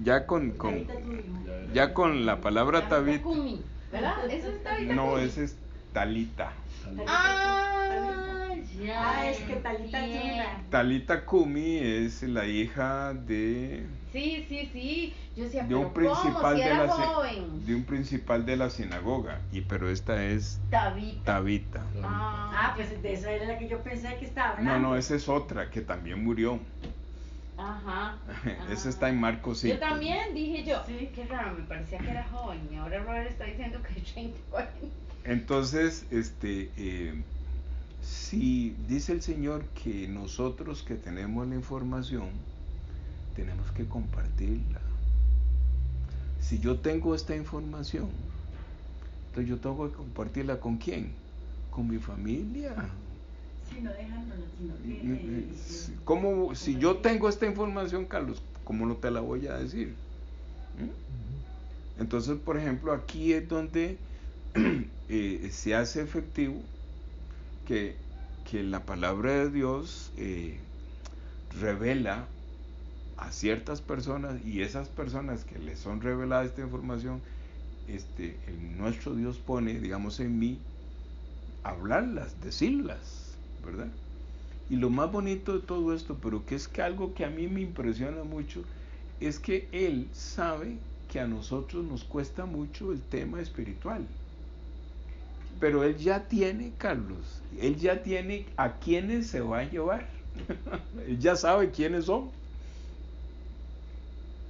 ya con la palabra Tabita. ¿Verdad? ¿Esa es Tabita? No, ese es Talita. Ya. Es que Talita Chunga. Talita Kumi es la hija de... Sí. Yo decía, de un pero principal ¿cómo? Si de era la joven. de un principal de la sinagoga, pero esta es Tabita. Pues de esa era la que yo pensé que estaba No, hablando. esa es otra que también murió. Ajá. Esa está en Marcos 5. Yo también dije yo, Sí. qué raro, me parecía que era joven y ahora Robert está diciendo que es 30, 40. Entonces, si dice el Señor que nosotros que tenemos la información, tenemos que compartirla. Si yo tengo esta información, entonces yo tengo que compartirla ¿con quién? Con mi familia. Sí, no dejándola, sino que... ¿Cómo, si yo tengo esta información, Carlos, cómo no te la voy a decir? Entonces, por ejemplo, aquí es donde se hace efectivo que la palabra de Dios revela a ciertas personas, y esas personas que les son reveladas esta información, nuestro Dios pone, digamos, en mí, hablarlas, decirlas, ¿verdad? Y lo más bonito de todo esto, pero que es que algo que a mí me impresiona mucho, es que Él sabe que a nosotros nos cuesta mucho el tema espiritual. Pero Él ya tiene, Carlos, Él ya tiene a quienes se va a llevar. Él ya sabe quiénes son.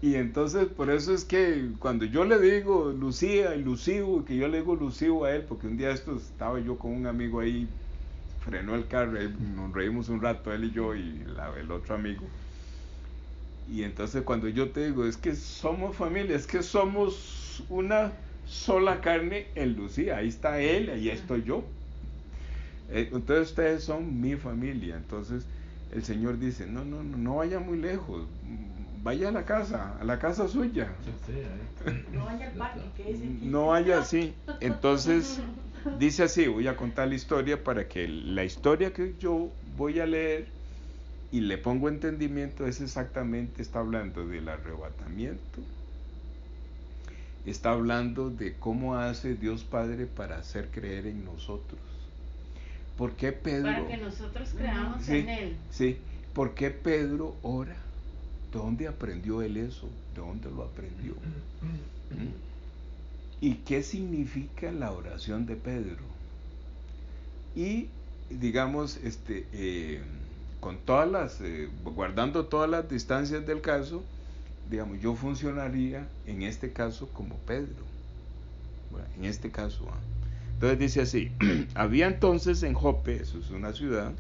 Y entonces por eso es que cuando yo le digo Lucía y Lucivo, que yo le digo Lucivo a él, porque un día estaba yo con un amigo ahí, frenó el carro, nos reímos un rato él y yo y el otro amigo. Y entonces cuando yo te digo, es que somos familia, es que somos una sola carne en Lucía, ahí está él, ahí estoy yo. Entonces ustedes son mi familia. Entonces el Señor dice, no vaya muy lejos, vaya a la casa suya. No vaya al parque, que es aquí. No vaya así. Entonces dice así, voy a contar la historia para que la historia que yo voy a leer y le pongo entendimiento es exactamente, está hablando del arrebatamiento, está hablando de cómo hace Dios Padre para hacer creer en nosotros. ¿Por qué Pedro? Para que nosotros creamos Sí, en Él. Sí, ¿por qué Pedro ora? ¿De dónde aprendió él eso? ¿De dónde lo aprendió? ¿Y qué significa la oración de Pedro? Y digamos, con todas las, guardando todas las distancias del caso, digamos, yo funcionaría en este caso como Pedro. Bueno, en este caso, entonces dice así, había entonces en Jope, eso es una ciudad,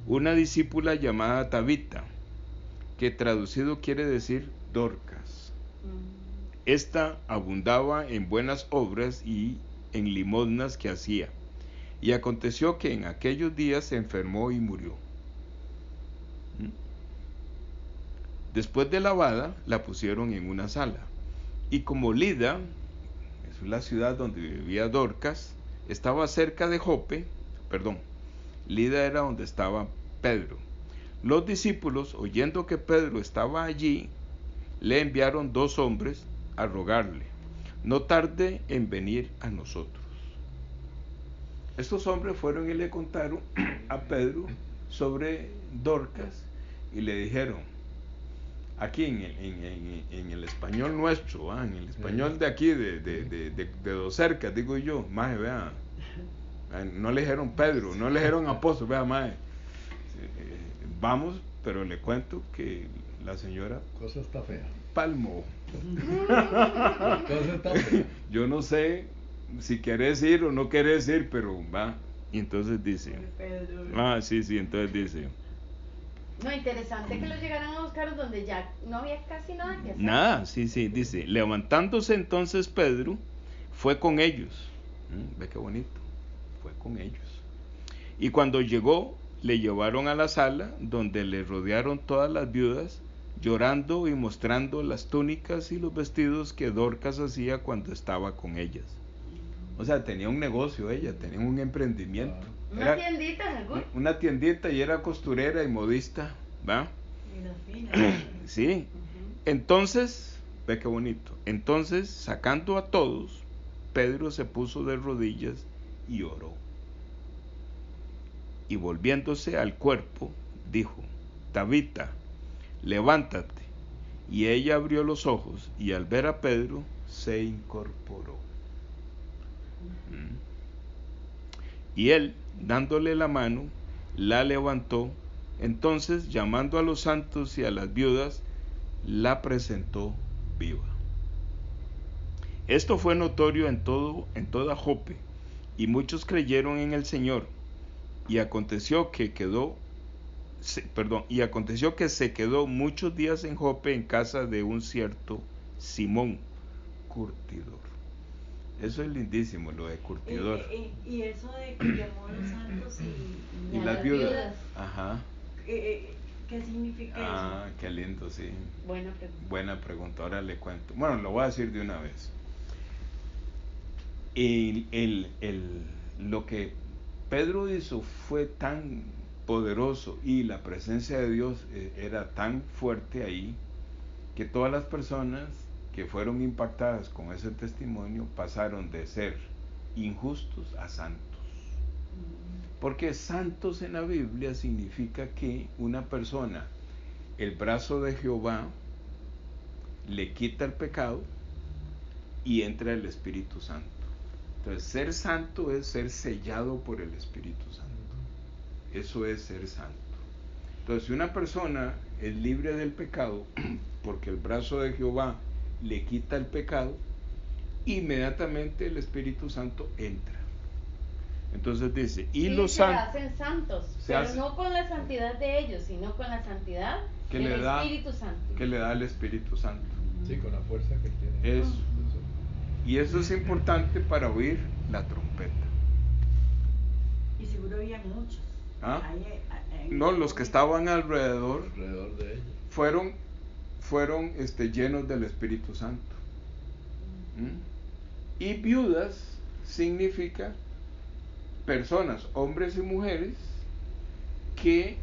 una discípula llamada Tabita, que traducido quiere decir Dorcas. Esta abundaba en buenas obras y en limosnas que hacía. Y aconteció que en aquellos días se enfermó y murió. Después de lavada, la pusieron en una sala. Y como Lida, es la ciudad donde vivía Dorcas, estaba cerca de Jope, Lida era donde estaba Pedro. Los discípulos, oyendo que Pedro estaba allí, le enviaron 2 hombres a rogarle, no tarde en venir a nosotros. Estos hombres fueron y le contaron a Pedro sobre Dorcas y le dijeron, aquí en el español nuestro, en el español de aquí, de Dos Cercas, digo yo, maje, vea, no le dijeron Pedro, no le dijeron apóstol, vea, maje, vamos, pero le cuento que la señora cosa está fea. palmó. Cosa está fea. Yo no sé si querés ir o no querés ir, pero va. Y entonces dice, sí, entonces dice, no, interesante que los llegaran a buscar donde ya no había casi nada que hacer. Nada, sí, dice, levantándose entonces Pedro, fue con ellos. Ve qué bonito, fue con ellos. Y cuando llegó, le llevaron a la sala, donde le rodearon todas las viudas, llorando y mostrando las túnicas y los vestidos que Dorcas hacía cuando estaba con ellas. O sea, tenía un negocio ella, tenía un emprendimiento. Una tiendita, ¿seguro? Una tiendita y era costurera y modista, ¿va? Fina. Sí. Entonces, ve qué bonito. Entonces, sacando a todos, Pedro se puso de rodillas y oró. Y volviéndose al cuerpo, dijo: Tabita, levántate. Y ella abrió los ojos y al ver a Pedro se incorporó. Y él, dándole la mano, la levantó. Entonces, llamando a los santos y a las viudas, la presentó viva. Esto fue notorio en toda Jope, y muchos creyeron en el Señor. Y aconteció que se quedó muchos días en Jope en casa de un cierto Simón, curtidor. Eso es lindísimo, lo de curtidor. Y eso de que llamó a los santos Y las viudas. Ajá. ¿Qué significa eso? Ah, qué lindo, sí. Buena pregunta. Buena pregunta, ahora le cuento. Bueno, lo voy a decir de una vez. Lo que Pedro hizo fue tan poderoso y la presencia de Dios era tan fuerte ahí, que todas las personas que fueron impactadas con ese testimonio pasaron de ser injustos a santos. Porque santos en la Biblia significa que una persona, el brazo de Jehová le quita el pecado y entra el Espíritu Santo. Entonces, ser santo es ser sellado por el Espíritu Santo. Eso es ser santo. Entonces, si una persona es libre del pecado, porque el brazo de Jehová le quita el pecado, inmediatamente el Espíritu Santo entra. Entonces dice, y los santos se hacen santos, pero no con la santidad de ellos, sino con la santidad del Espíritu Santo. Que le da el Espíritu Santo. Sí, con la fuerza que tiene. Eso. Y eso es importante para oír la trompeta. Y seguro había muchos. ¿Ah? No, los que estaban alrededor de ellos fueron llenos del Espíritu Santo. Y viudas significa personas, hombres y mujeres, que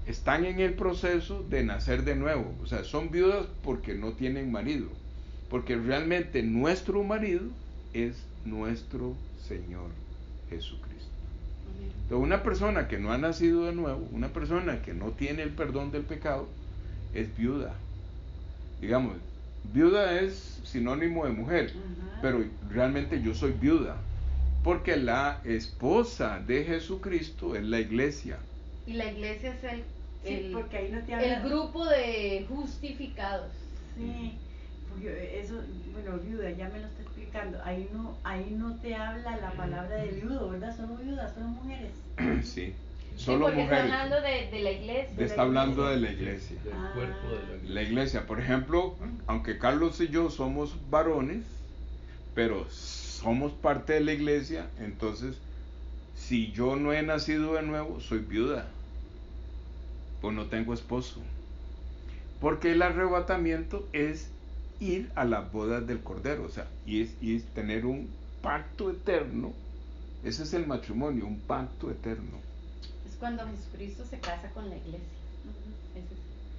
están en el proceso de nacer de nuevo. O sea, son viudas porque no tienen marido, porque realmente nuestro marido es nuestro Señor Jesucristo. Entonces, una persona que no ha nacido de nuevo, una persona que no tiene el perdón del pecado, es viuda. Digamos, viuda es sinónimo de mujer, pero realmente yo soy viuda, porque la esposa de Jesucristo es la iglesia. Y la iglesia es porque ahí no te habla... el grupo de justificados. Sí, porque eso, bueno, viuda, ya me lo está explicando. Ahí no te habla la palabra de viudo, ¿verdad? Solo viudas, solo mujeres. Sí, solo mujeres. Está hablando de la iglesia. Está hablando de la iglesia. Del cuerpo de la iglesia. La iglesia, por ejemplo, aunque Carlos y yo somos varones, pero somos parte de la iglesia, entonces, si yo no he nacido de nuevo, soy viuda, pues no tengo esposo. Porque el arrebatamiento es ir a las bodas del Cordero, o sea, y es tener un pacto eterno. Ese es el matrimonio, un pacto eterno. Es cuando Jesucristo se casa con la iglesia.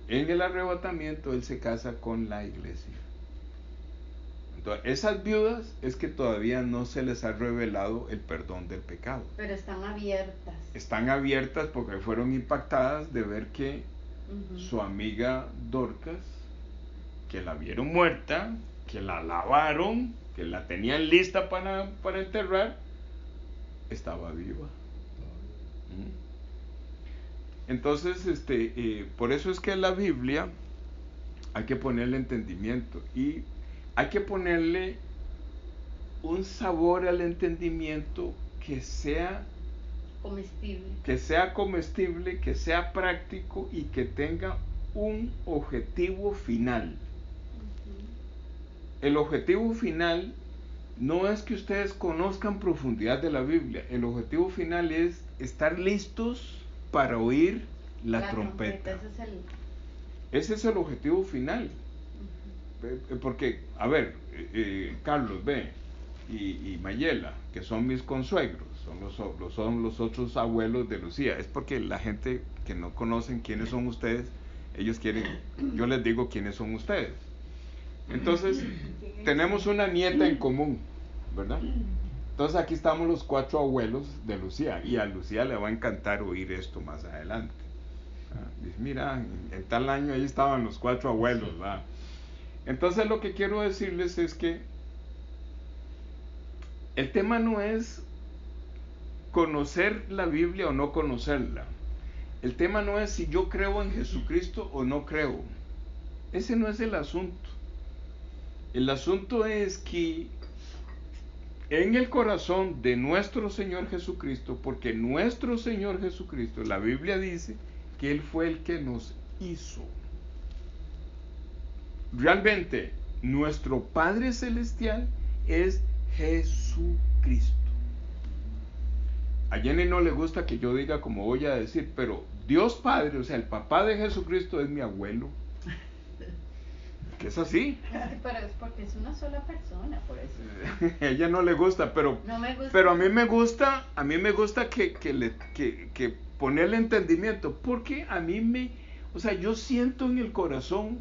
En el arrebatamiento Él se casa con la iglesia. Entonces, esas viudas es que todavía no se les ha revelado el perdón del pecado. Pero están abiertas. Están abiertas porque fueron impactadas de ver que su amiga Dorcas, que la vieron muerta, que la lavaron, que la tenían lista para enterrar, estaba viva. Entonces, por eso es que la Biblia hay que ponerle entendimiento y hay que ponerle un sabor al entendimiento que sea comestible, que sea práctico y que tenga un objetivo final. El objetivo final no es que ustedes conozcan profundidad de la Biblia, el objetivo final es estar listos para oír la trompeta. Ese es el objetivo final. Porque, a ver, Carlos, ve, y Mayela, que son mis consuegros, son los otros abuelos de Lucía. Es porque la gente que no conocen quiénes son ustedes, Ellos quieren, yo les digo quiénes son ustedes. Entonces, tenemos una nieta en común, ¿verdad? Entonces aquí estamos los 4 abuelos de Lucía, y a Lucía le va a encantar oír esto más adelante. Dice, mira, en tal año ahí estaban los 4 abuelos, ¿verdad? Entonces lo que quiero decirles es que el tema no es conocer la Biblia o no conocerla. El tema no es si yo creo en Jesucristo o no creo. Ese no es el asunto. El asunto es que en el corazón de nuestro Señor Jesucristo, porque nuestro Señor Jesucristo, la Biblia dice que Él fue el que nos hizo. Realmente, nuestro Padre Celestial es Jesucristo. A Jenny no le gusta que yo diga como voy a decir, pero Dios Padre, o sea, el papá de Jesucristo es mi abuelo. Que es así. Pero es porque es una sola persona, por eso. A ella no le gusta, pero, no me gusta. Pero a mí me gusta que ponerle entendimiento, porque a mí o sea, yo siento en el corazón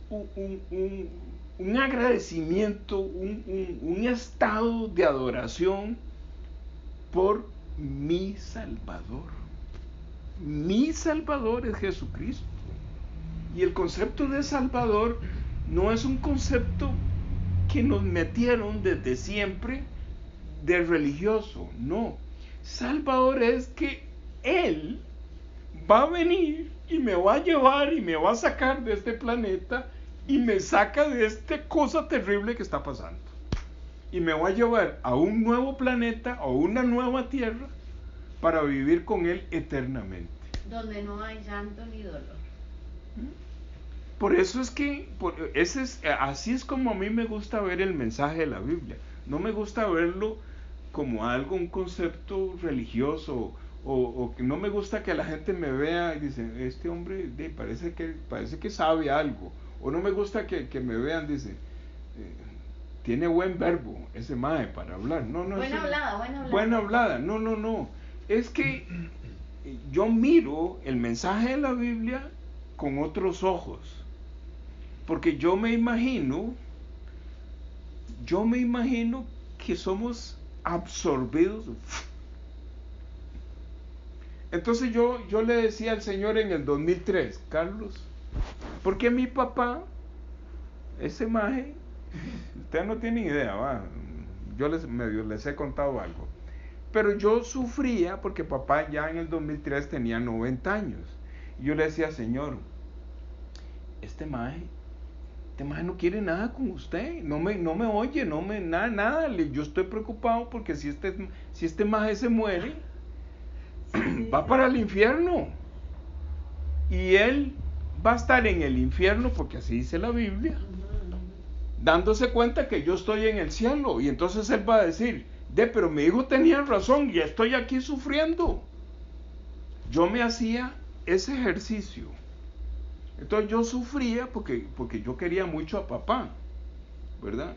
un agradecimiento, un estado de adoración por mi Salvador. Mi Salvador es Jesucristo. Y el concepto de Salvador no es un concepto que nos metieron desde siempre de religioso, no. Salvador es que Él va a venir y me va a llevar y me va a sacar de este planeta y me saca de esta cosa terrible que está pasando. Y me va a llevar a un nuevo planeta o una nueva tierra para vivir con Él eternamente. Donde no hay llanto ni dolor. Por eso es que así es como a mí me gusta ver el mensaje de la Biblia. No me gusta verlo como algo, un concepto religioso, o que no me gusta que la gente me vea y dice, este hombre parece que sabe algo. O no me gusta que me vean, dice, tiene buen verbo ese mae para hablar. No, buena hablada. Buena hablada, no. Es que yo miro el mensaje de la Biblia con otros ojos. Porque yo me imagino que somos absorbidos. Entonces yo le decía al Señor en el 2003, Carlos, ¿por qué mi papá, ese maje, ustedes no tienen idea, ¿va? Yo les he contado algo, pero yo sufría porque papá ya en el 2003 tenía 90 años. Y yo le decía, Señor, este maje no quiere nada con usted, no me oye, nada, yo estoy preocupado porque si este maje se muere, va para el infierno, y él va a estar en el infierno, porque así dice la Biblia, dándose cuenta que yo estoy en el cielo, y entonces él va a decir, pero mi hijo tenía razón, y estoy aquí sufriendo. Yo me hacía ese ejercicio. Entonces yo sufría porque yo quería mucho a papá, ¿verdad?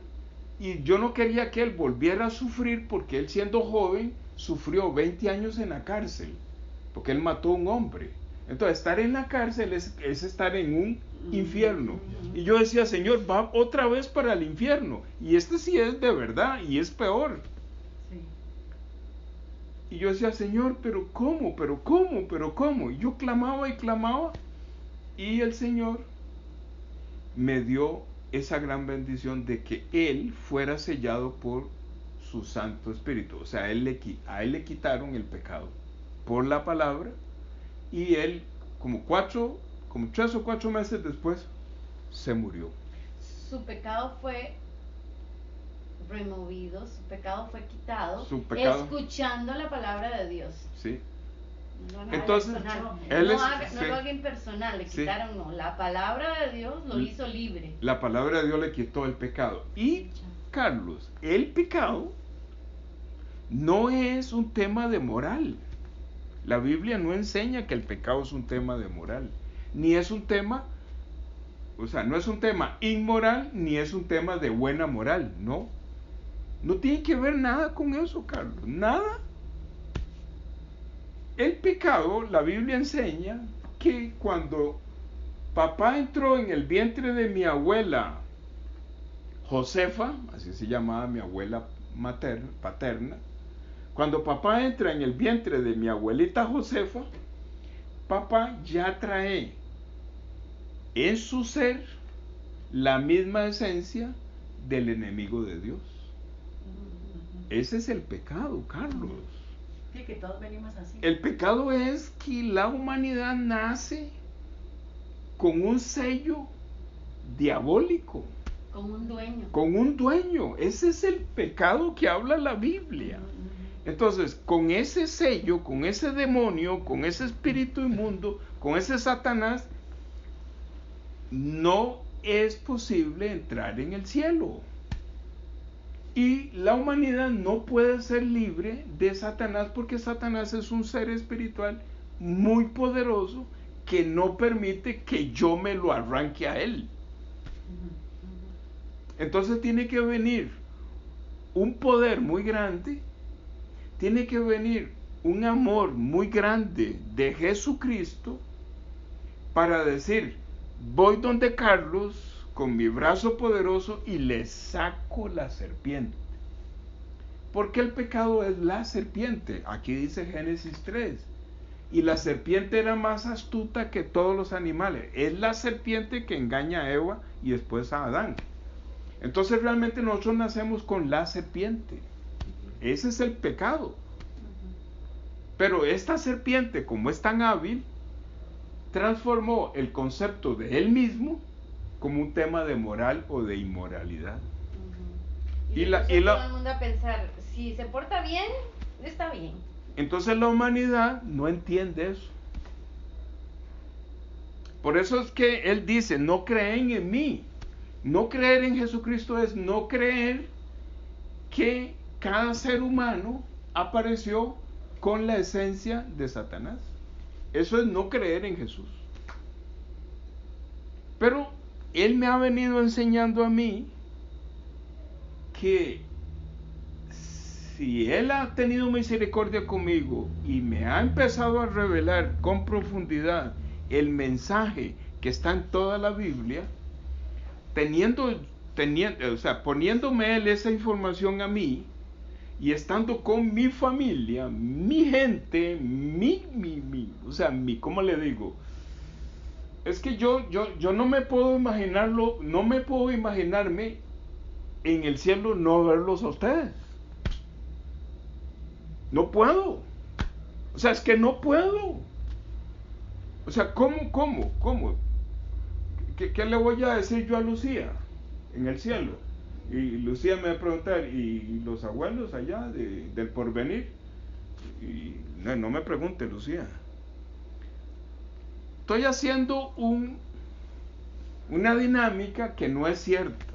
Y yo no quería que él volviera a sufrir, porque él, siendo joven, sufrió 20 años en la cárcel, porque él mató a un hombre. Entonces estar en la cárcel es estar en un infierno. Y yo decía, Señor, va otra vez para el infierno, y este sí es de verdad, y es peor. Sí. Y yo decía, Señor, pero ¿cómo? Y yo clamaba, y el Señor me dio esa gran bendición de que Él fuera sellado por su Santo Espíritu. O sea, a él le quitaron el pecado por la palabra, y él como 3 o 4 meses después se murió. Su pecado fue removido, su pecado fue quitado, escuchando la palabra de Dios. Sí. Entonces, no lo haga impersonal, le quitaron, no, la palabra de Dios lo hizo libre. La palabra de Dios le quitó el pecado. Y, Carlos, el pecado no es un tema de moral. La Biblia no enseña que el pecado es un tema de moral, ni es un tema, o sea, no es un tema inmoral, ni es un tema de buena moral, no. No tiene que ver nada con eso, Carlos, nada. El pecado, la Biblia enseña que cuando papá entró en el vientre de mi abuela Josefa, así se llamaba mi abuela paterna. Cuando papá entra en el vientre de mi abuelita Josefa, papá ya trae en su ser la misma esencia del enemigo de Dios. Ese es el pecado, Carlos. Sí, que todos venimos así. El pecado es que la humanidad nace con un sello diabólico. Con un dueño. Con un dueño. Ese es el pecado que habla la Biblia. Entonces, con ese sello, con ese demonio, con ese espíritu inmundo, con ese Satanás, no es posible entrar en el cielo. Y la humanidad no puede ser libre de Satanás porque Satanás es un ser espiritual muy poderoso que no permite que yo me lo arranque a él. Entonces tiene que venir un poder muy grande, tiene que venir un amor muy grande de Jesucristo para decir, voy donde Carlos con mi brazo poderoso y le saco la serpiente. Porque el pecado es la serpiente. Aquí dice Génesis 3. Y la serpiente era más astuta que todos los animales. Es la serpiente que engaña a Eva y después a Adán. Entonces realmente nosotros nacemos con la serpiente. Ese es el pecado. Pero esta serpiente, como es tan hábil, transformó el concepto de él mismo como un tema de moral o de inmoralidad. Y todo el mundo a pensar, si se porta bien, está bien. Entonces la humanidad no entiende eso. Por eso es que él dice, no creen en mí. No creer en Jesucristo es no creer que cada ser humano apareció con la esencia de Satanás. Eso es no creer en Jesús. Pero él me ha venido enseñando a mí que si él ha tenido misericordia conmigo y me ha empezado a revelar con profundidad el mensaje que está en toda la Biblia, poniéndome él esa información a mí y estando con mi familia, mi gente, ¿cómo le digo? Es que yo no me puedo imaginarlo, no me puedo imaginarme en el cielo no verlos a ustedes. No puedo. O sea, es que no puedo. O sea, ¿cómo? ¿Qué le voy a decir yo a Lucía en el cielo? Y Lucía me va a preguntar, ¿y los abuelos allá del porvenir? Y no me pregunte, Lucía. Estoy haciendo una dinámica que no es cierta.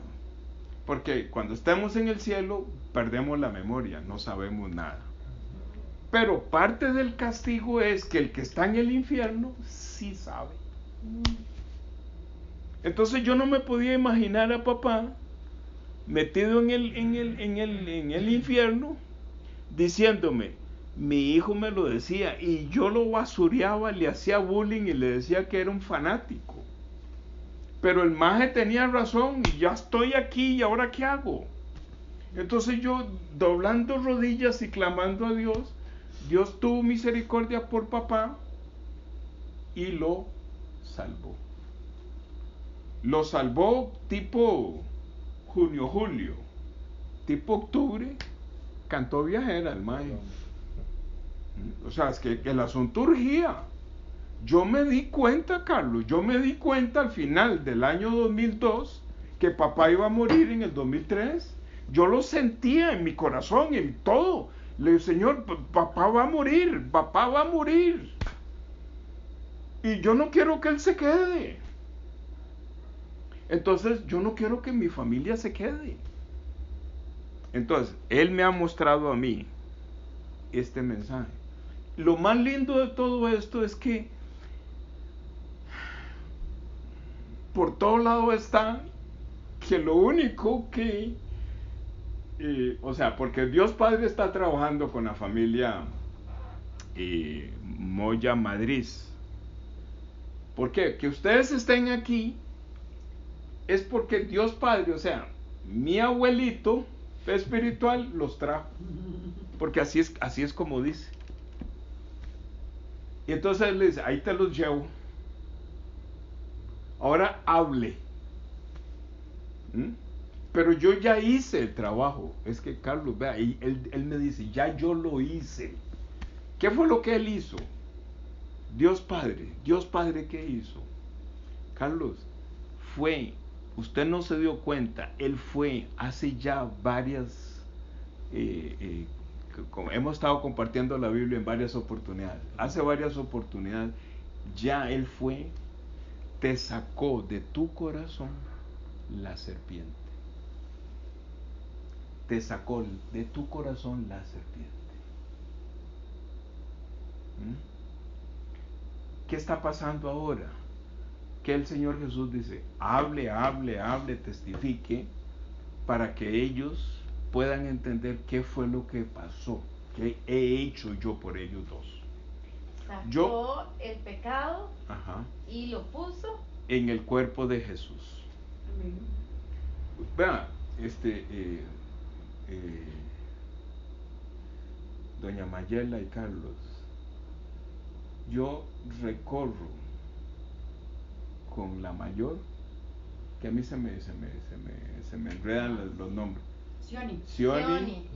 Porque cuando estemos en el cielo, perdemos la memoria, no sabemos nada. Pero parte del castigo es que el que está en el infierno sí sabe. Entonces yo no me podía imaginar a papá metido en el infierno diciéndome, mi hijo me lo decía y yo lo basureaba, le hacía bullying y le decía que era un fanático. Pero el maje tenía razón y ya estoy aquí y ahora ¿qué hago? Entonces yo doblando rodillas y clamando a Dios, Dios tuvo misericordia por papá y lo salvó. Lo salvó tipo junio, julio, tipo octubre, cantó viajera el maje. O sea, es que el asunto urgía. Yo me di cuenta, Carlos, al final del año 2002 que papá iba a morir en el 2003. Yo lo sentía en mi corazón, en todo. Le dije, Señor, papá va a morir. Y yo no quiero que él se quede. Entonces, yo no quiero que mi familia se quede. Entonces, él me ha mostrado a mí este mensaje. Lo más lindo de todo esto es que por todo lado está que lo único que porque Dios Padre está trabajando con la familia Moya Madrid ¿Por qué? Que ustedes estén aquí es porque Dios Padre, o sea, mi abuelito espiritual los trajo. Porque así es como dice. Y entonces él le dice, ahí te los llevo. Ahora hable. Pero yo ya hice el trabajo. Es que Carlos, vea, él me dice, ya yo lo hice. ¿Qué fue lo que él hizo? Dios Padre, ¿qué hizo? Carlos, usted no se dio cuenta, él fue hace ya varias, hemos estado compartiendo la Biblia en varias oportunidades, hace varias oportunidades, ya él fue, te sacó de tu corazón la serpiente. Te sacó de tu corazón la serpiente. ¿Qué está pasando ahora? Que el Señor Jesús dice, hable, testifique, para que ellos puedan entender qué fue lo que pasó, qué he hecho yo por ellos dos. Sacó el pecado y lo puso en el cuerpo de Jesús. Vean, doña Mayela y Carlos, yo recorro con la mayor, que a mí se me enredan los nombres. Sioni,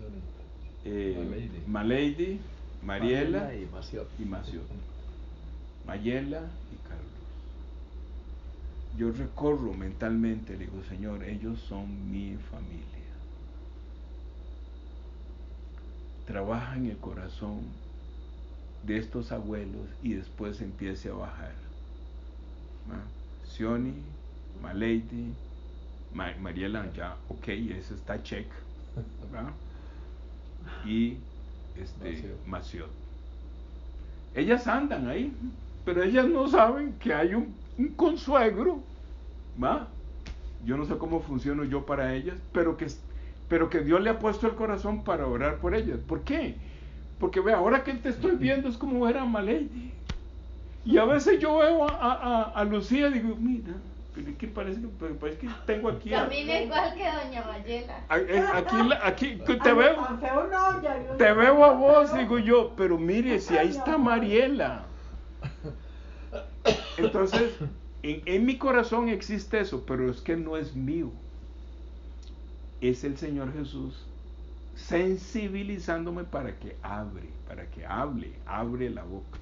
Malady, Mariela y Maciot. Mayela y Carlos. Yo recorro mentalmente, le digo, Señor, ellos son mi familia. Trabaja en el corazón de estos abuelos y después empiece a bajar. Sioni, Malady, Mariela, ya, ok, eso está check. Y Maciot. Ellas andan ahí, pero ellas no saben que hay un consuegro, ¿va? Yo no sé cómo funciono yo para ellas, pero que Dios le ha puesto el corazón para orar por ellas. ¿Por qué? Porque ve, ahora que te estoy viendo es como ver a Malady. Y a veces yo veo a Lucía y digo, mira, ¿qué parece que tengo aquí? Camina igual que doña Mayela. Aquí te veo a vos, digo yo, pero mire, si ahí está Mariela. Entonces, en mi corazón existe eso, pero es que no es mío. Es el Señor Jesús sensibilizándome para que hable la boca.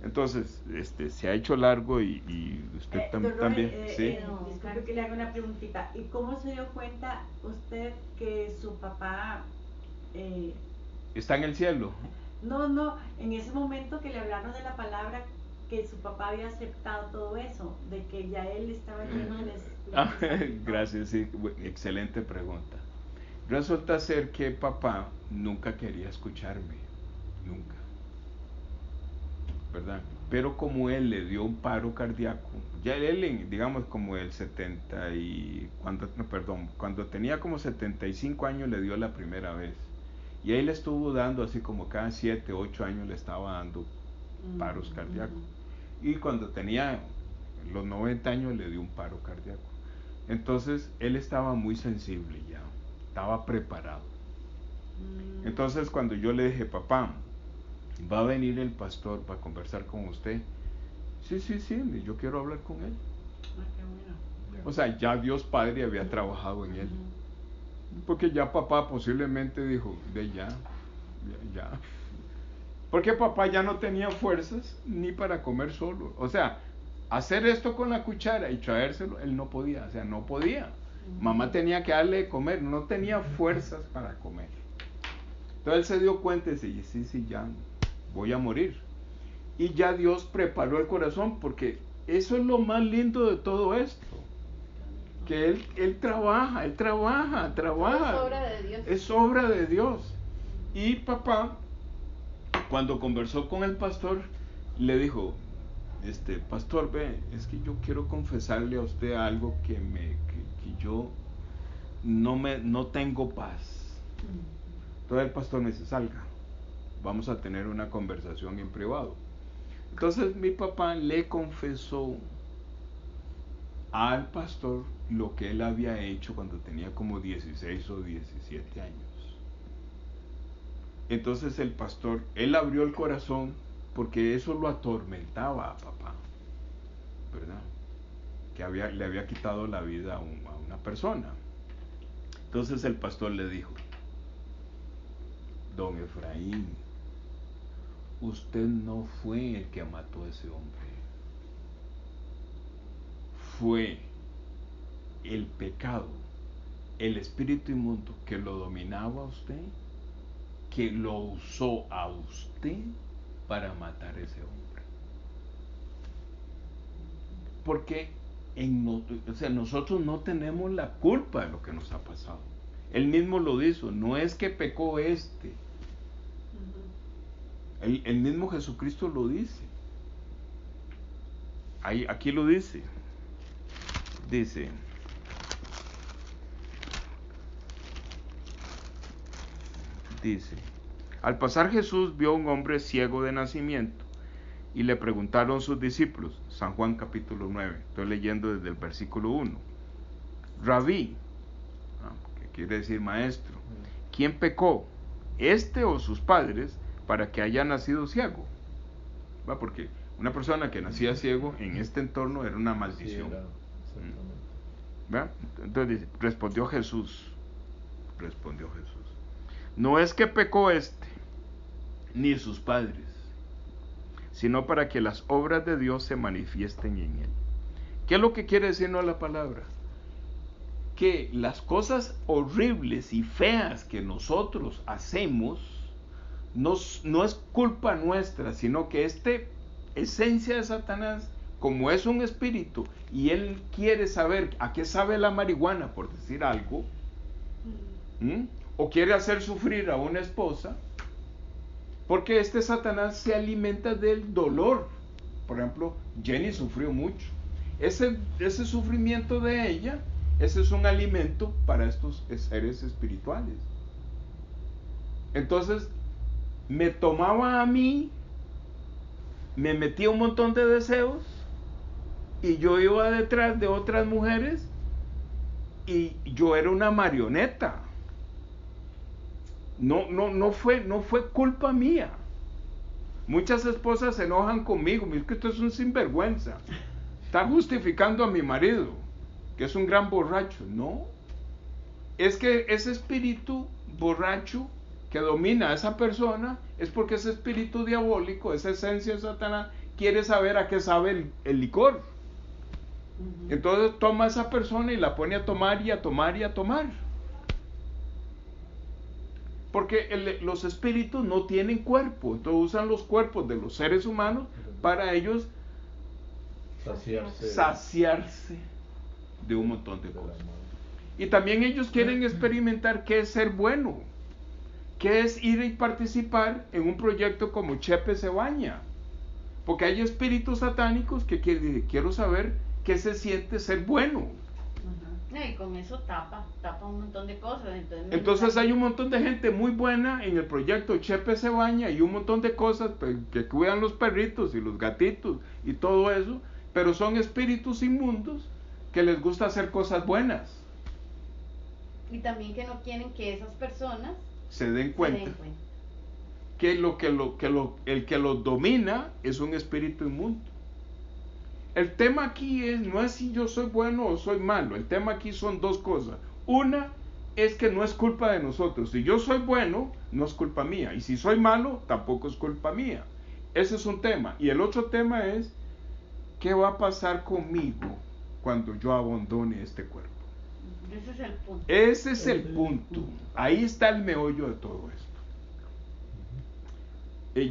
Entonces, se ha hecho largo y usted también. ¿Sí? Disculpe que le haga una preguntita. ¿Y cómo se dio cuenta usted que su papá está en el cielo? No, en ese momento que le hablaron de la palabra, que su papá había aceptado todo eso, de que ya él estaba lleno del Espíritu. Gracias, sí, excelente pregunta. Resulta ser que papá nunca quería escucharme, nunca, ¿verdad? Pero como él le dio un paro cardíaco, ya él, digamos, como el cuando tenía como 75 años le dio la primera vez, y ahí le estuvo dando así como cada 7, 8 años le estaba dando paros cardíacos, y cuando tenía los 90 años le dio un paro cardíaco. Entonces él estaba muy sensible ya, estaba preparado. Entonces cuando yo le dije, papá, va a venir el pastor para conversar con usted. Sí, yo quiero hablar con él. O sea, ya Dios Padre había trabajado en él. Porque ya papá posiblemente dijo, ya. Porque papá ya no tenía fuerzas ni para comer solo. O sea, hacer esto con la cuchara y traérselo, él no podía. O sea, no podía. Mamá tenía que darle de comer, no tenía fuerzas para comer. Entonces él se dio cuenta y dice, sí, ya voy a morir. Y ya Dios preparó el corazón, porque eso es lo más lindo de todo esto. Que él trabaja. Es obra de Dios. Es obra de Dios. Y papá, cuando conversó con el pastor, le dijo, pastor, ve, es que yo quiero confesarle a usted algo que yo no tengo paz. Entonces el pastor me dice, salga, vamos a tener una conversación en privado. Entonces mi papá le confesó al pastor lo que él había hecho cuando tenía como 16 o 17 años. Entonces el pastor, él abrió el corazón porque eso lo atormentaba a papá, ¿verdad? Que le había quitado la vida a una persona. Entonces el pastor le dijo: don Efraín, usted no fue el que mató a ese hombre. Fue el pecado, el espíritu inmundo que lo dominaba a usted, que lo usó a usted para matar a ese hombre. Porque nosotros no tenemos la culpa de lo que nos ha pasado. Él mismo lo dijo, no es que pecó este. El mismo Jesucristo lo dice. Aquí lo dice. Dice: al pasar Jesús vio a un hombre ciego de nacimiento y le preguntaron sus discípulos. San Juan capítulo 9, estoy leyendo desde el versículo 1. Rabí, que quiere decir maestro, ¿quién pecó, este o sus padres, para que haya nacido ciego? ¿Va? Porque una persona que nacía ciego en este entorno era una maldición. ¿Va? Entonces respondió Jesús, no es que pecó este ni sus padres, sino para que las obras de Dios se manifiesten en él. ¿Qué es lo que quiere decirnos la palabra? Que las cosas horribles y feas que nosotros hacemos no es culpa nuestra, sino que esencia de Satanás, como es un espíritu y él quiere saber a qué sabe la marihuana, por decir algo, o quiere hacer sufrir a una esposa, porque Satanás se alimenta del dolor. Por ejemplo, Jenny sufrió mucho. Ese sufrimiento de ella, ese es un alimento para estos seres espirituales. Entonces, me tomaba a mí, me metía un montón de deseos, y yo iba detrás de otras mujeres, y yo era una marioneta. No fue culpa mía. Muchas esposas se enojan conmigo, es que esto es un sinvergüenza, está justificando a mi marido, que es un gran borracho. No, es que ese espíritu borracho que domina a esa persona es porque ese espíritu diabólico, esa esencia de Satanás, quiere saber a qué sabe el licor. Entonces toma a esa persona y la pone a tomar y a tomar y a tomar. Porque los espíritus no tienen cuerpo, entonces usan los cuerpos de los seres humanos para ellos saciarse de un montón de cosas. Y también ellos quieren experimentar qué es ser bueno, qué es ir y participar en un proyecto como Chepe se baña. Porque hay espíritus satánicos que quiero saber qué se siente ser bueno. Y con eso tapa un montón de cosas. Entonces hay un montón de gente muy buena en el proyecto Chepe se baña y un montón de cosas que cuidan los perritos y los gatitos y todo eso, pero son espíritus inmundos que les gusta hacer cosas buenas. Y también que no quieren que esas personas se den cuenta que el que los domina es un espíritu inmundo. El tema aquí no es si yo soy bueno o soy malo. El tema aquí son dos cosas. Una es que no es culpa de nosotros. Si yo soy bueno, no es culpa mía. Y si soy malo, tampoco es culpa mía. Ese es un tema. Y el otro tema es, ¿qué va a pasar conmigo cuando yo abandone este cuerpo? Ese es el punto. Ese es el punto. Ahí está el meollo de todo esto.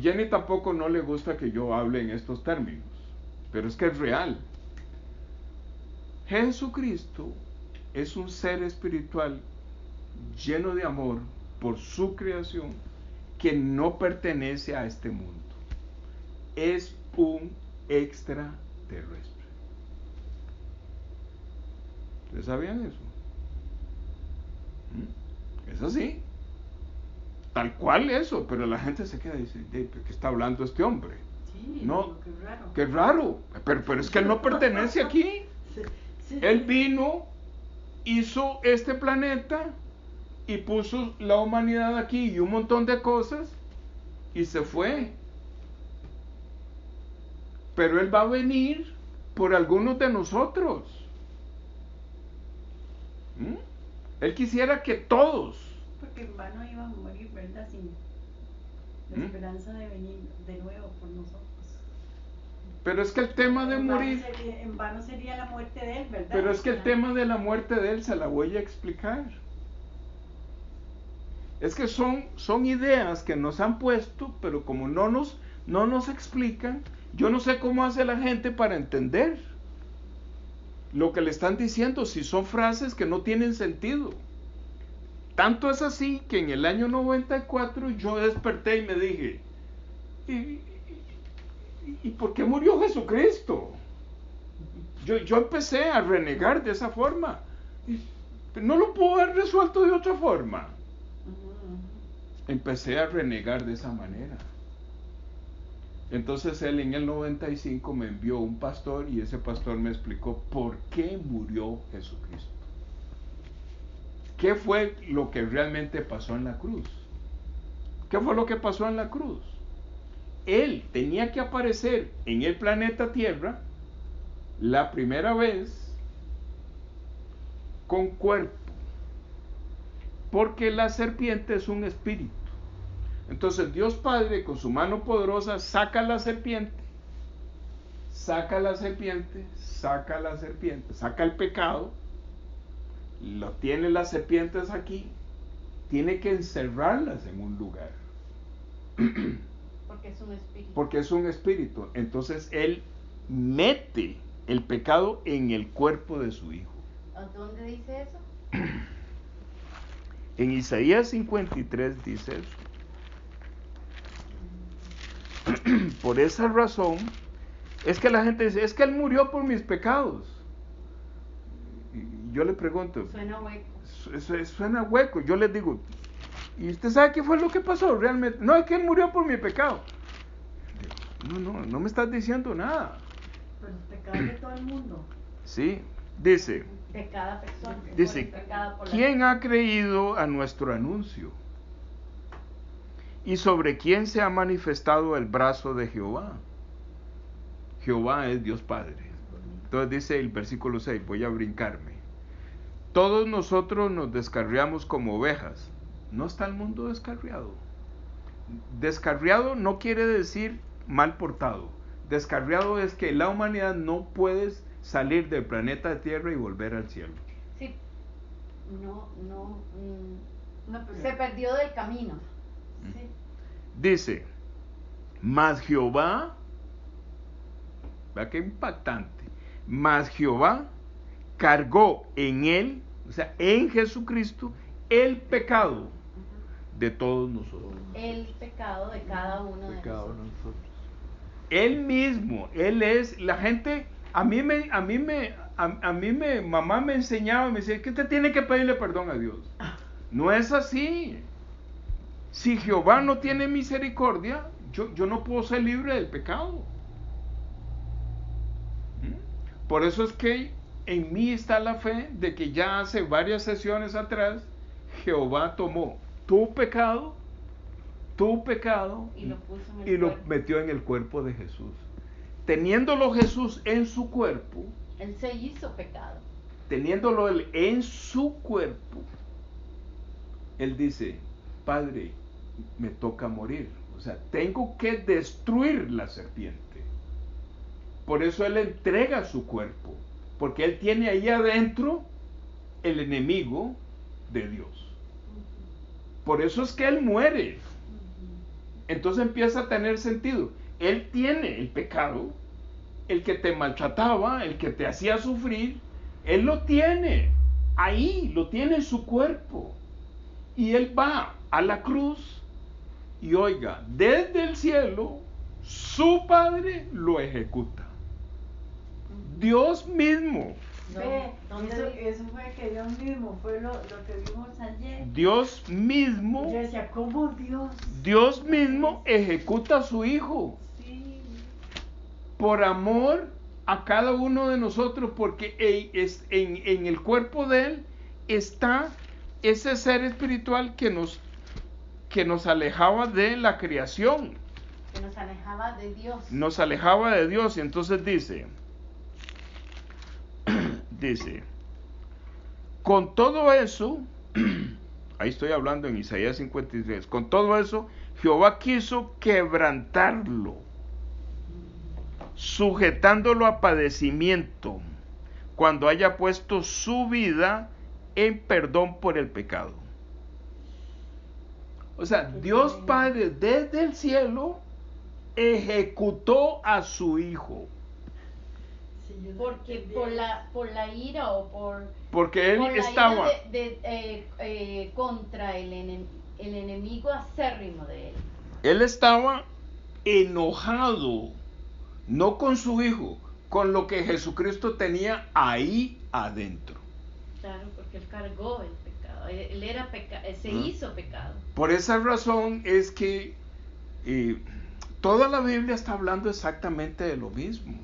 Jenny tampoco no le gusta que yo hable en estos términos, pero es que es real. Jesucristo es un ser espiritual lleno de amor por su creación que no pertenece a este mundo. Es un extraterrestre. ¿Ustedes sabían eso? Es así. Tal cual eso, pero la gente se queda y dice, ¿de qué está hablando este hombre? Sí, Sí, no, qué raro. Pero es que él no pertenece aquí. Sí. Él vino, hizo este planeta y puso la humanidad aquí y un montón de cosas y se fue. Pero él va a venir por algunos de nosotros. Él quisiera que todos. Porque en vano iban a morir, ¿verdad? Sin la esperanza de venir de nuevo por nosotros. Pero es que el tema de morir. En vano sería la muerte de él, ¿verdad? Pero es que el tema de la muerte de él se la voy a explicar. Es que son ideas que nos han puesto, pero como no nos explican, yo no sé cómo hace la gente para entender lo que le están diciendo, si son frases que no tienen sentido. Tanto es así que en el año 94 yo desperté y me dije, ¿y por qué murió Jesucristo? Yo empecé a renegar de esa forma. No lo puedo haber resuelto de otra forma. Empecé a renegar de esa manera. Entonces él en el 95 me envió un pastor y ese pastor me explicó por qué murió Jesucristo. ¿Qué fue lo que realmente pasó en la cruz? ¿Qué fue lo que pasó en la cruz? Él tenía que aparecer en el planeta Tierra la primera vez con cuerpo, porque la serpiente es un espíritu. Entonces Dios Padre con su mano poderosa saca la serpiente, saca el pecado, lo tiene las serpientes aquí, tiene que encerrarlas en un lugar. Porque es un espíritu. Entonces Él mete el pecado en el cuerpo de su Hijo. ¿Dónde dice eso? En Isaías 53 dice eso. Por esa razón, es que la gente dice, es que Él murió por mis pecados. Y yo le pregunto, suena hueco. Suena hueco. Yo le digo, ¿y usted sabe qué fue lo que pasó realmente? No, es que Él murió por mi pecado. No me estás diciendo nada. Pero los pecados de todo el mundo. Sí, dice, de cada persona. Dice, ¿quién ha creído a nuestro anuncio? ¿Y sobre quién se ha manifestado el brazo de Jehová? Jehová es Dios Padre. Entonces dice el versículo 6, voy a brincarme. Todos nosotros nos descarriamos como ovejas. No está el mundo descarriado. Descarriado no quiere decir mal portado. Descarriado es que la humanidad no puede salir del planeta Tierra y volver al cielo. Sí, se perdió del camino. Sí. Dice, mas Jehová, vea qué impactante, mas Jehová cargó en él, o sea, en Jesucristo, el pecado de todos nosotros. El pecado de cada uno de nosotros. Él mismo, él es, la gente, mamá me enseñaba, me decía, que usted tiene que pedirle perdón a Dios. No es así. Si Jehová no tiene misericordia, yo no puedo ser libre del pecado. Por eso es que en mí está la fe de que ya hace varias sesiones atrás, Jehová tomó tu pecado y lo metió en el cuerpo de Jesús. Teniéndolo Jesús en su cuerpo, Él se hizo pecado. Teniéndolo Él en su cuerpo, Él dice, Padre, me toca morir. O sea, tengo que destruir la serpiente. Por eso Él entrega su cuerpo, porque Él tiene ahí adentro el enemigo de Dios. Por eso es que Él muere. Entonces empieza a tener sentido. Él tiene el pecado, el que te maltrataba, el que te hacía sufrir, Él lo tiene ahí, lo tiene en su cuerpo. Y Él va a la cruz y oiga, desde el cielo, su Padre lo ejecuta. Dios mismo. Eso fue que Dios mismo, fue lo que vimos ayer. Dios mismo. Yo decía, ¿cómo Dios? Dios mismo ejecuta a su Hijo. Sí. por amor a cada uno de nosotros, porque en el cuerpo de Él está ese ser espiritual que nos alejaba de la creación. Que nos alejaba de Dios. Nos alejaba de Dios. Y entonces dice, con todo eso, ahí estoy hablando en Isaías 53, con todo eso, Jehová quiso quebrantarlo, sujetándolo a padecimiento, cuando haya puesto su vida en perdón por el pecado. O sea, Dios Padre desde el cielo ejecutó a su Hijo. Porque por la ira o porque él por estaba contra el enemigo acérrimo de él. Él estaba enojado, no con su Hijo, con lo que Jesucristo tenía ahí adentro. Claro, porque él cargó el pecado, él era se hizo pecado. Por esa razón es que toda la Biblia está hablando exactamente de lo mismo.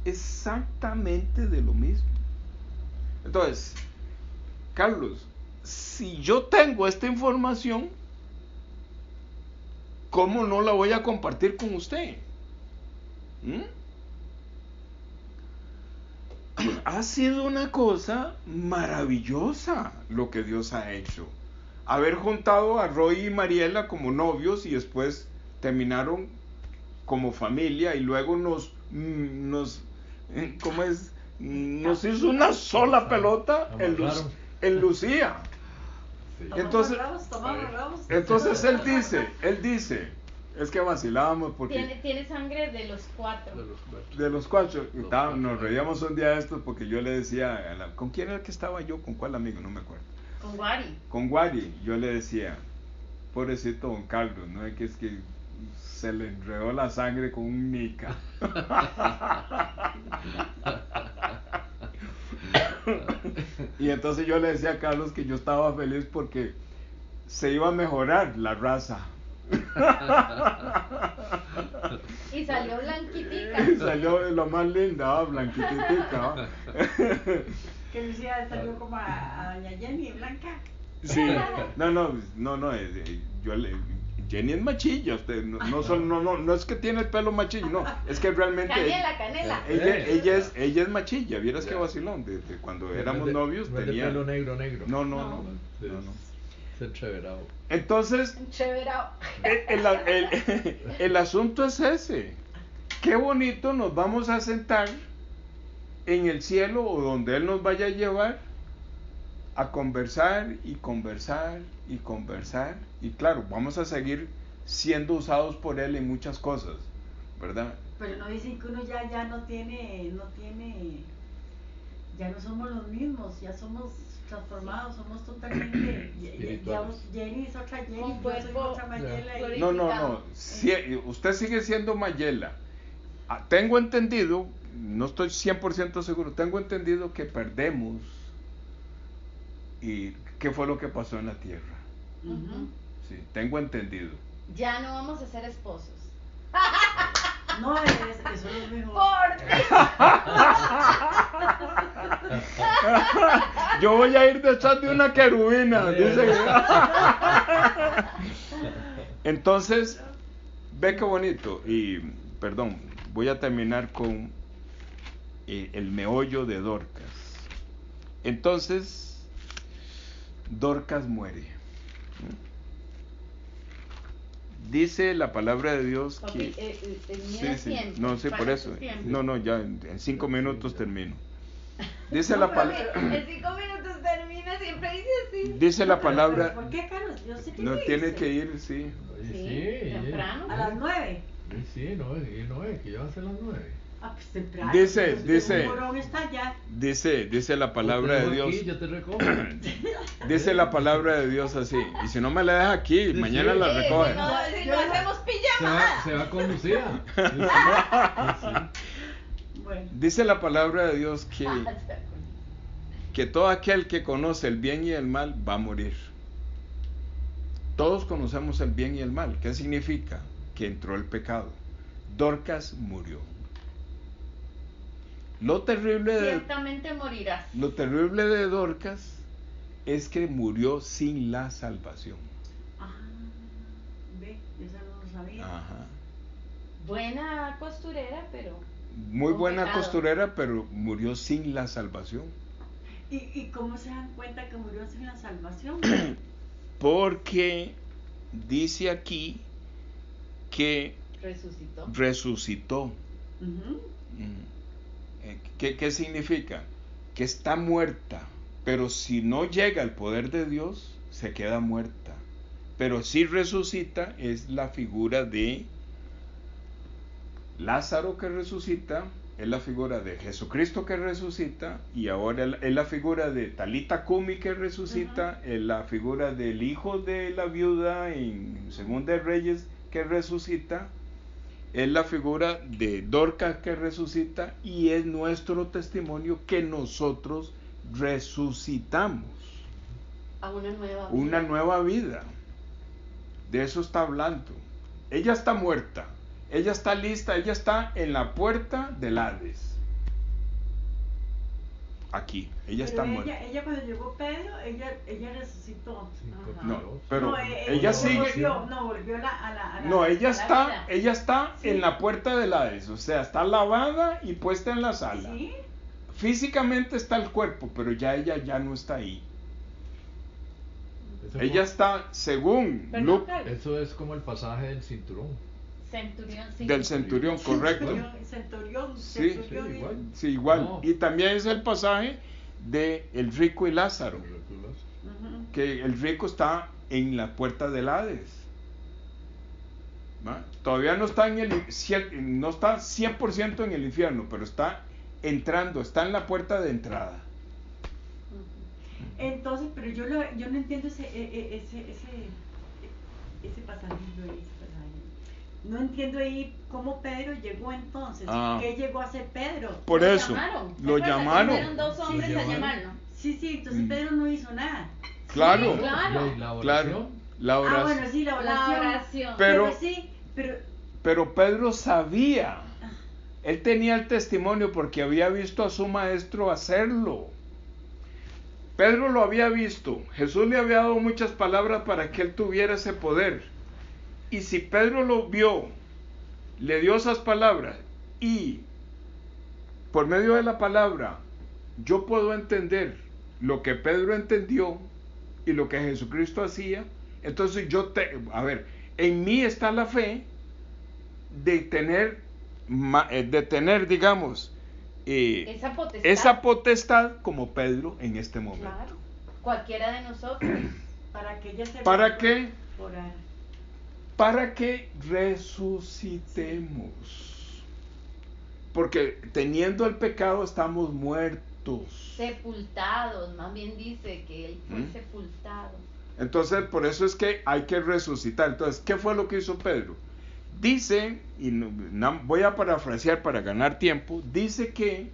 Exactamente de lo mismo. Entonces, Carlos, si yo tengo esta información, ¿cómo no la voy a compartir con usted? Ha sido una cosa maravillosa lo que Dios ha hecho. Haber juntado a Roy y Mariela como novios y después terminaron como familia y luego nos hizo una sola pelota en Lucía. Sí. Entonces él dice, es que vacilábamos porque tiene sangre de los cuatro. De los cuatro. Nos reíamos un día de estos porque yo le decía, ¿con quién era que estaba yo? ¿Con cuál amigo? No me acuerdo. Con Guari. Yo le decía, pobrecito don Carlos, ¿no? Es que se le enredó la sangre con un mica. Y entonces yo le decía a Carlos que yo estaba feliz porque se iba a mejorar la raza. Y salió blanquitica. Y salió lo más linda, blanquitica. Que Lucía salió como a doña Jenny, blanca. Sí, Jenny es machilla, no es que tiene el pelo machillo, no, es que realmente canela. Ella es machilla, vieras que vacilón, de cuando éramos novios no tenía pelo negro. No. Es entreverado. Entonces, el asunto es ese. Qué bonito nos vamos a sentar en el cielo o donde Él nos vaya a llevar a conversar y claro, vamos a seguir siendo usados por Él en muchas cosas, ¿verdad? Pero no dicen que uno ya no somos los mismos, ya somos transformados, somos totalmente Jenny es otra Jenny, yo soy otra Mayela. No, usted sigue siendo Mayela. Tengo entendido, no estoy 100% seguro, tengo entendido que perdemos. ¿Y qué fue lo que pasó en la tierra? Sí, tengo entendido. Ya no vamos a ser esposos. No, eso es lo mejor. ¡Por ti! Yo voy a ir detrás de una querubina, dice. Entonces, ve qué bonito. Y, perdón, voy a terminar con el meollo de Dorcas. Entonces, Dorcas muere. Dice la palabra de Dios que... por eso. No, ya en 5 minutos termino. Dice la palabra... En 5 minutos termina, siempre dice así. Dice la palabra... ¿Por qué, Carlos? Yo sé que no tiene que ir, sí. Temprano. A las 9. Sí, no, que ya va a ser las 9. Pues temprano. Dice la palabra de Dios. Aquí, yo te recojo. Dice la palabra de Dios así. Y si no me la deja aquí, mañana la recoge. Si no hacemos pijamada. Se va con Lucía. Bueno. Dice la palabra de Dios que todo aquel que conoce el bien y el mal va a morir. Todos conocemos el bien y el mal. ¿Qué significa? Que entró el pecado. Dorcas murió. Lo terrible ciertamente morirás. Lo terrible de Dorcas es que murió sin la salvación. Ah, ve, eso no lo sabía. Ajá. Buena costurera, pero Muy buena pecado. costurera, pero murió sin la salvación. ¿Y cómo se dan cuenta que murió sin la salvación? Porque dice aquí que resucitó. Ujú. ¿Qué significa? Que está muerta, pero si no llega el poder de Dios, se queda muerta. Pero si resucita, es la figura de Lázaro que resucita, es la figura de Jesucristo que resucita, y ahora es la figura de Talita Kumi que resucita, es la figura del hijo de la viuda en Segunda de Reyes que resucita, es la figura de Dorcas que resucita, y es nuestro testimonio que nosotros resucitamos a una nueva vida. De eso está hablando. Ella está muerta, ella está lista, ella está en la puerta del Hades. Aquí, ella está muerta. Ella cuando llegó Pedro, ella resucitó. No, pero No, ella sigue. Volvió a la No, ella vida. está Sí. en la puerta del Hades, o sea, está lavada y puesta en la sala. ¿Sí? Físicamente está el cuerpo, pero ya ella ya no está ahí. Eso Ella está, según Perdón, Eso es como el pasaje del cinturón. Centurión, sí. del centurión, correcto. Centurión, Sí, centurión. igual. Sí, igual. No. Y también es el pasaje de el rico y Lázaro, Ujú. que el rico está en la puerta del Hades. ¿Va? Todavía no está no está 100% en el infierno, pero está entrando, está en la puerta de entrada. Entonces, pero yo no entiendo ese pasajillo ahí, ese pasaje. No entiendo ahí cómo Pedro llegó entonces. ¿Qué llegó a hacer Pedro? Por Lo eso, llamaron. lo ¿Se acuerdan? llamaron. Fueron dos hombres a llamarlo. Sí, entonces Pedro no hizo nada. Claro, Sí, claro. Y la oración. claro. La oración. Bueno, sí, la oración. La oración. Pero Pedro sabía. Él tenía el testimonio porque había visto a su maestro hacerlo. Pedro lo había visto. Jesús le había dado muchas palabras para que él tuviera ese poder. Y si Pedro lo vio, le dio esas palabras, y por medio de la palabra yo puedo entender lo que Pedro entendió y lo que Jesucristo hacía, entonces en mí está la fe de tener, digamos, esa potestad como Pedro en este momento. Claro. Cualquiera de nosotros. Para que ella se ¿Para qué? orar. Para que resucitemos. Porque teniendo el pecado estamos muertos. Sepultados, más bien dice que él fue sepultado. Entonces, por eso es que hay que resucitar. Entonces, ¿qué fue lo que hizo Pedro? Dice, y voy a parafrasear para ganar tiempo, dice que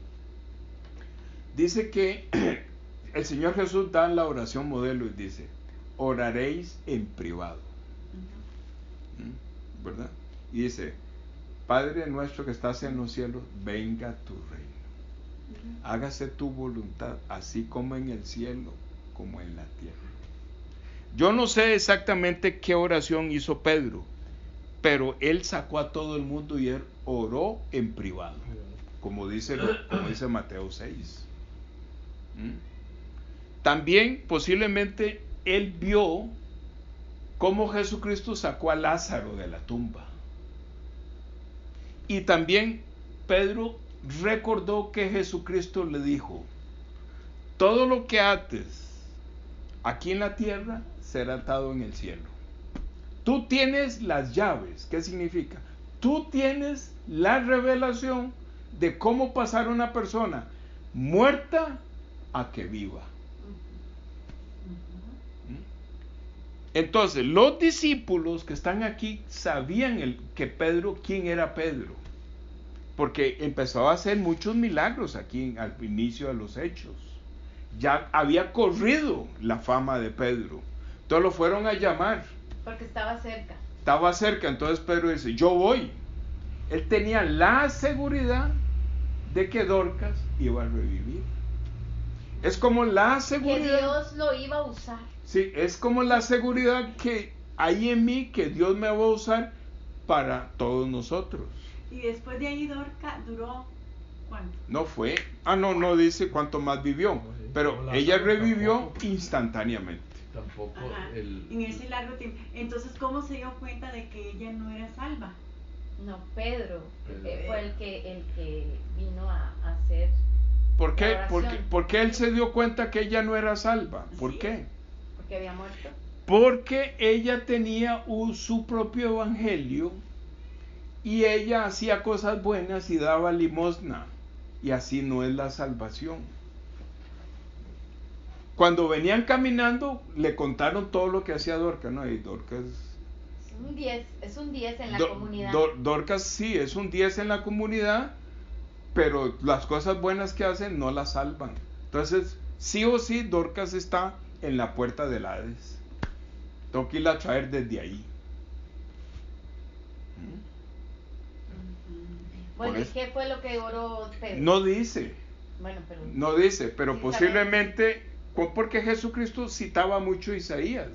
el Señor Jesús da la oración modelo y dice: oraréis en privado. ¿Verdad? Y dice: Padre nuestro que estás en los cielos, venga tu reino. Hágase tu voluntad, así como en el cielo, como en la tierra. Yo no sé exactamente qué oración hizo Pedro, pero él sacó a todo el mundo y él oró en privado, como dice Mateo 6. También posiblemente él vio cómo Jesucristo sacó a Lázaro de la tumba. Y también Pedro recordó que Jesucristo le dijo: todo lo que ates aquí en la tierra será atado en el cielo. Tú tienes las llaves. ¿Qué significa? Tú tienes la revelación de cómo pasar una persona muerta a que viva. Entonces, los discípulos que están aquí sabían quién era Pedro, porque empezó a hacer muchos milagros aquí al inicio de los hechos. Ya había corrido la fama de Pedro. Entonces lo fueron a llamar. Porque estaba cerca. Estaba cerca, entonces Pedro dice: yo voy. Él tenía la seguridad de que Dorcas iba a revivir. Es como la seguridad. Que Dios lo iba a usar. Sí, es como la seguridad que hay en mí, que Dios me va a usar para todos nosotros. Y después de ahí Dorcas duró, ¿cuánto? No fue, no dice cuánto más vivió, pero ella revivió instantáneamente. Tampoco en ese largo tiempo. Entonces, ¿cómo se dio cuenta de que ella no era salva? No, Pedro fue el que vino a hacer. ¿Por qué? Porque él se dio cuenta que ella no era salva. ¿Por qué? Porque había muerto. Porque ella tenía su propio evangelio y ella hacía cosas buenas y daba limosna. Y así no es la salvación. Cuando venían caminando, le contaron todo lo que hacía Dorcas, ¿no? Y Dorcas... Es un 10 en la comunidad. Dorcas sí, es un 10 en la comunidad, pero las cosas buenas que hacen no las salvan. Entonces, sí o sí, Dorcas está en la puerta del Hades. Tengo que irla a traer desde ahí. Bueno, ¿y qué fue lo que oró Pedro? No dice. Bueno, pero... No dice, pero sí, posiblemente, porque Jesucristo citaba mucho Isaías.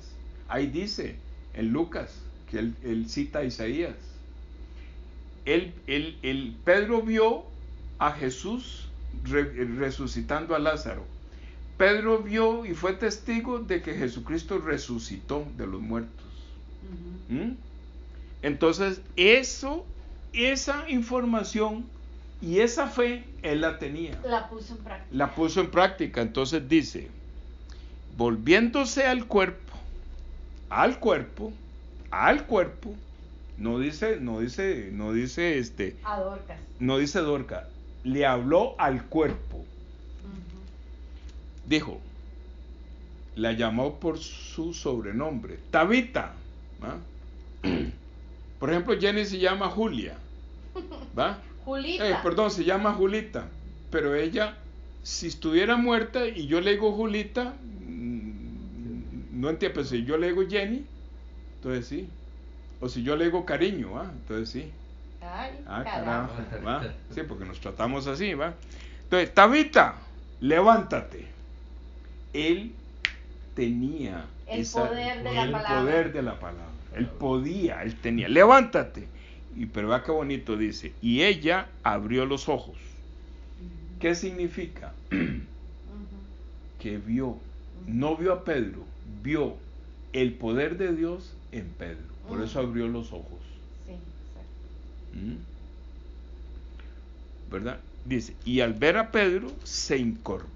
Ahí dice, en Lucas, que él cita a Isaías. Pedro vio a Jesús resucitando a Lázaro. Pedro vio y fue testigo de que Jesucristo resucitó de los muertos. Entonces, esa información y esa fe, él la tenía. La puso en práctica. La puso en práctica. Entonces dice, volviéndose al cuerpo, no dice a Dorcas. No dice Dorcas, le habló al cuerpo. Dijo, la llamó por su sobrenombre, Tabita, ¿va? Por ejemplo, Jenny se llama Julia, ¿va? Julita. Se llama Julita, pero ella, si estuviera muerta y yo le digo Julita, no entiendo, pero si yo le digo Jenny, entonces sí. O si yo le digo cariño, ¿va? Entonces sí. Ay, carajo, ¿va? Sí, porque nos tratamos así, ¿va? Entonces, Tabita, levántate. Él tenía el poder de la palabra. Él podía, él tenía. Levántate. Pero vea qué bonito dice. Y ella abrió los ojos. ¿Qué significa? Que vio. No vio a Pedro, vio el poder de Dios en Pedro. Por eso abrió los ojos. Sí, exacto. ¿Verdad? Dice, y al ver a Pedro se incorporó.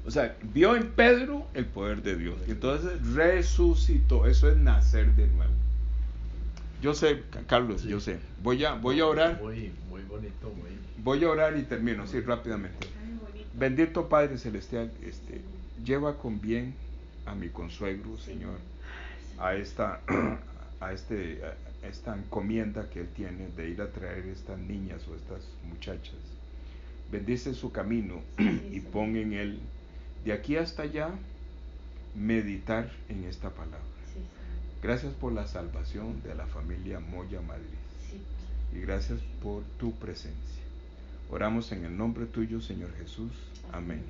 O sea, vio en Pedro el poder de Dios. Y entonces resucitó. Eso es nacer de nuevo. Yo sé, Carlos, sí. Yo sé. Voy a orar. Muy bonito. Voy a orar y termino, sí, rápidamente. Bendito Padre Celestial, lleva con bien a mi consuegro, Señor, a esta encomienda que él tiene de ir a traer estas niñas o estas muchachas. Bendice su camino y pon en él, de aquí hasta allá, meditar en esta palabra. Gracias por la salvación de la familia Moya Madrid. Y gracias por tu presencia. Oramos en el nombre tuyo, Señor Jesús. Amén.